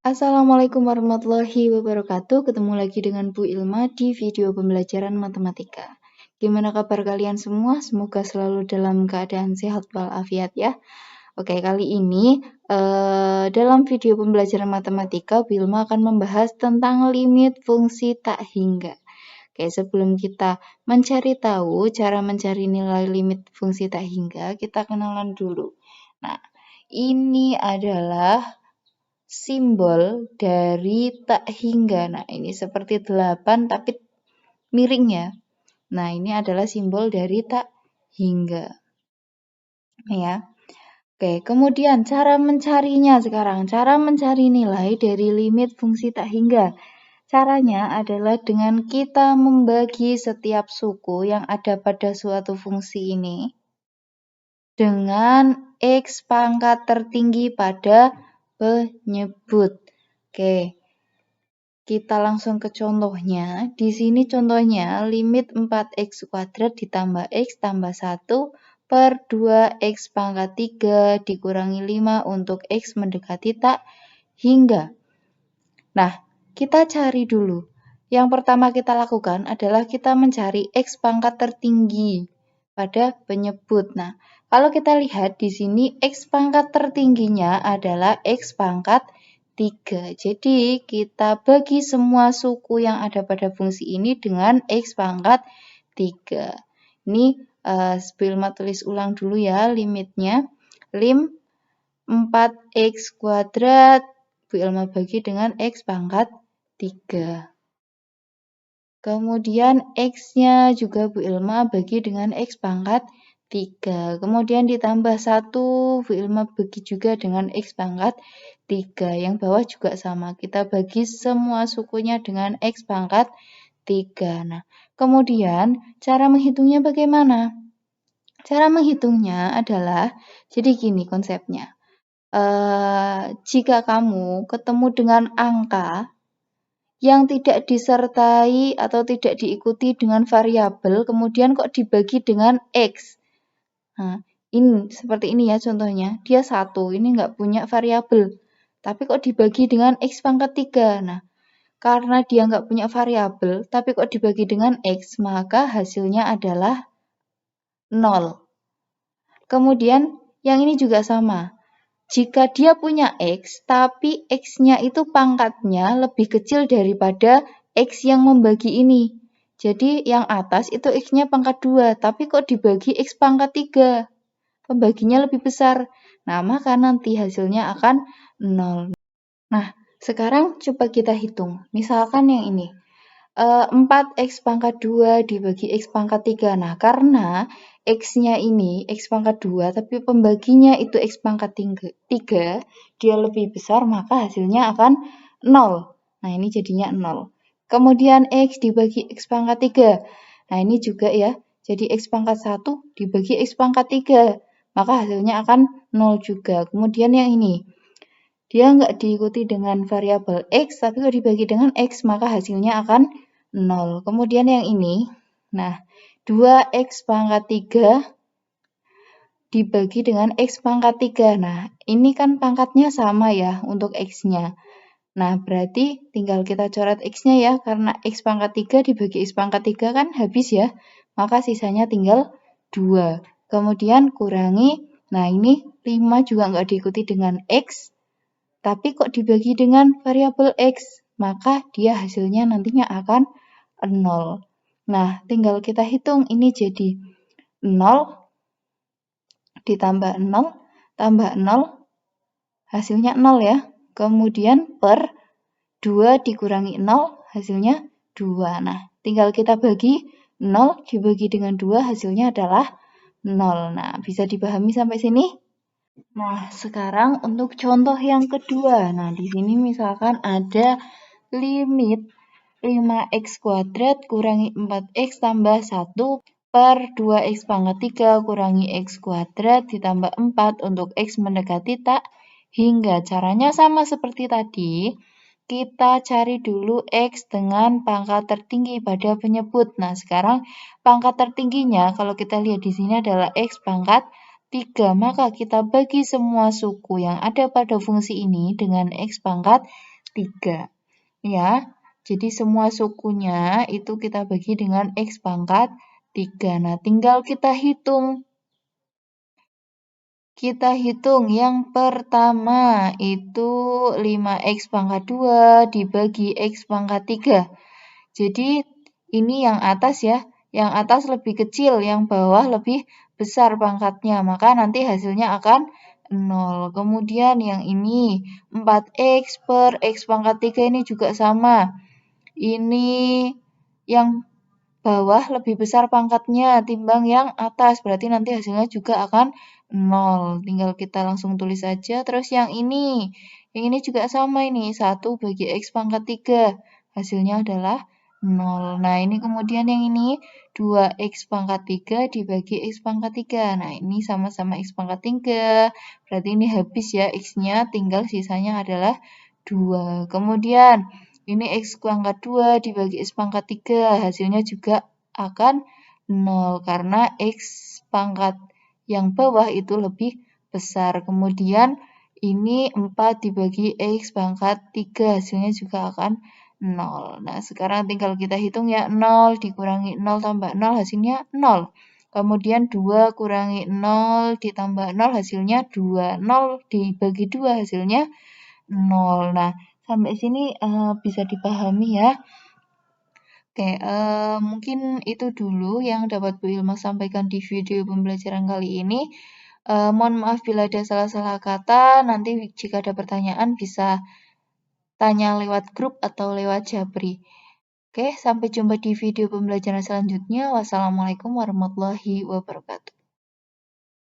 Assalamualaikum warahmatullahi wabarakatuh. Ketemu lagi dengan Bu Ilma di video pembelajaran matematika. Gimana kabar kalian semua? Semoga selalu dalam keadaan sehat walafiat ya. Oke, kali ini dalam video pembelajaran matematika, Bu Ilma akan membahas tentang limit fungsi tak hingga. Oke, sebelum kita mencari tahu cara mencari nilai limit fungsi tak hingga, kita kenalan dulu. Nah, ini adalah simbol dari tak hingga. Nah, ini seperti 8 tapi miring ya. Nah, ini adalah simbol dari tak hingga. Ya. Oke, kemudian cara mencarinya sekarang. Cara mencari nilai dari limit fungsi tak hingga. Caranya adalah dengan kita membagi setiap suku yang ada pada suatu fungsi ini dengan X pangkat tertinggi pada penyebut. Oke, kita langsung ke contohnya. Di sini contohnya limit 4x kuadrat ditambah x tambah 1 per 2x pangkat 3 dikurangi 5 untuk x mendekati tak hingga. Nah, kita cari dulu. Yang pertama kita lakukan adalah kita mencari x pangkat tertinggi pada penyebut. Nah, kalau kita lihat di sini x pangkat tertingginya adalah x pangkat 3. Jadi, kita bagi semua suku yang ada pada fungsi ini dengan x pangkat 3. Ini Bu Ilma tulis ulang dulu ya limitnya. Lim 4x kuadrat Bu Ilma bagi dengan x pangkat 3. Kemudian x-nya juga Bu Ilma bagi dengan x pangkat 3. Kemudian ditambah 1, Bu Ilma bagi juga dengan x pangkat 3. Yang bawah juga sama. Kita bagi semua sukunya dengan x pangkat 3. Nah, kemudian cara menghitungnya bagaimana? Cara menghitungnya adalah, jadi gini konsepnya. Jika kamu ketemu dengan angka yang tidak disertai atau tidak diikuti dengan variabel, kemudian kok dibagi dengan X. Nah, ini seperti ini ya contohnya. Dia 1, ini nggak punya variabel. Tapi kok dibagi dengan X pangkat 3. Nah, karena dia nggak punya variabel, tapi kok dibagi dengan X, maka hasilnya adalah 0. Kemudian, yang ini juga sama. Jika dia punya X, tapi X-nya itu pangkatnya lebih kecil daripada X yang membagi ini. Jadi yang atas itu X-nya pangkat 2, tapi kok dibagi X pangkat 3. Pembaginya lebih besar. Nah, maka nanti hasilnya akan 0. Nah, sekarang coba kita hitung. Misalkan yang ini. 4x pangkat 2 dibagi x pangkat 3. Nah, karena x-nya ini x pangkat 2, tapi pembaginya itu x pangkat 3, dia lebih besar, maka hasilnya akan 0. Nah, ini jadinya 0. Kemudian x dibagi x pangkat 3. Nah, ini juga ya, jadi x pangkat 1 dibagi x pangkat 3, maka hasilnya akan 0 juga. Kemudian yang ini, dia nggak diikuti dengan variabel x, tapi kalau dibagi dengan x, maka hasilnya akan 0. Kemudian yang ini, nah 2x pangkat 3 dibagi dengan x pangkat 3. Nah, ini kan pangkatnya sama ya untuk x-nya. Nah, berarti tinggal kita coret x-nya ya, karena x pangkat 3 dibagi x pangkat 3 kan habis ya, maka sisanya tinggal 2. Kemudian kurangi, nah ini 5 juga nggak diikuti dengan x, tapi kok dibagi dengan variabel x, maka dia hasilnya nantinya akan 0. Nah, tinggal kita hitung, ini jadi 0 ditambah 0 tambah 0, hasilnya 0 ya. Kemudian per 2 dikurangi 0, hasilnya 2. Nah, tinggal kita bagi 0 dibagi dengan 2, hasilnya adalah 0. Nah, bisa dipahami sampai sini? Nah, sekarang untuk contoh yang kedua. Nah, di sini misalkan ada limit 5x kuadrat kurangi 4x tambah 1 per 2x pangkat 3 kurangi x kuadrat ditambah 4 untuk x mendekati tak hingga. Caranya sama seperti tadi. Kita cari dulu x dengan pangkat tertinggi pada penyebut. Nah, sekarang pangkat tertingginya kalau kita lihat di sini adalah x pangkat 3. Maka kita bagi semua suku yang ada pada fungsi ini dengan x pangkat 3. Ya, jadi semua sukunya itu kita bagi dengan X pangkat 3. Nah, tinggal kita hitung. Kita hitung yang pertama itu 5X pangkat 2 dibagi X pangkat 3. Jadi ini yang atas ya, yang atas lebih kecil, yang bawah lebih besar pangkatnya, maka nanti hasilnya akan 0. Kemudian yang ini 4X per X pangkat 3 ini juga sama. Ini yang bawah lebih besar pangkatnya timbang yang atas, berarti nanti hasilnya juga akan 0. Tinggal kita langsung tulis saja. Terus yang ini juga sama ini, 1 bagi X pangkat 3. Hasilnya adalah 0. Nah, ini kemudian yang ini 2X pangkat 3 dibagi X pangkat 3. Nah, ini sama-sama X pangkat 3. Berarti ini habis ya X-nya, tinggal sisanya adalah 2. Kemudian ini X pangkat 2 dibagi X pangkat 3, hasilnya juga akan 0, karena X pangkat yang bawah itu lebih besar. Kemudian ini 4 dibagi X pangkat 3, hasilnya juga akan 0. Nah, sekarang tinggal kita hitung ya, 0 dikurangi 0 tambah 0, hasilnya 0. Kemudian 2 kurangi 0 ditambah 0, hasilnya 2. 0 dibagi 2, hasilnya 0. Nah, sampai sini bisa dipahami ya. Oke, mungkin itu dulu yang dapat Bu Ilma sampaikan di video pembelajaran kali ini. Mohon maaf bila ada salah-salah kata. Nanti jika ada pertanyaan bisa tanya lewat grup atau lewat Jabri. Oke, sampai jumpa di video pembelajaran selanjutnya. Wassalamualaikum warahmatullahi wabarakatuh.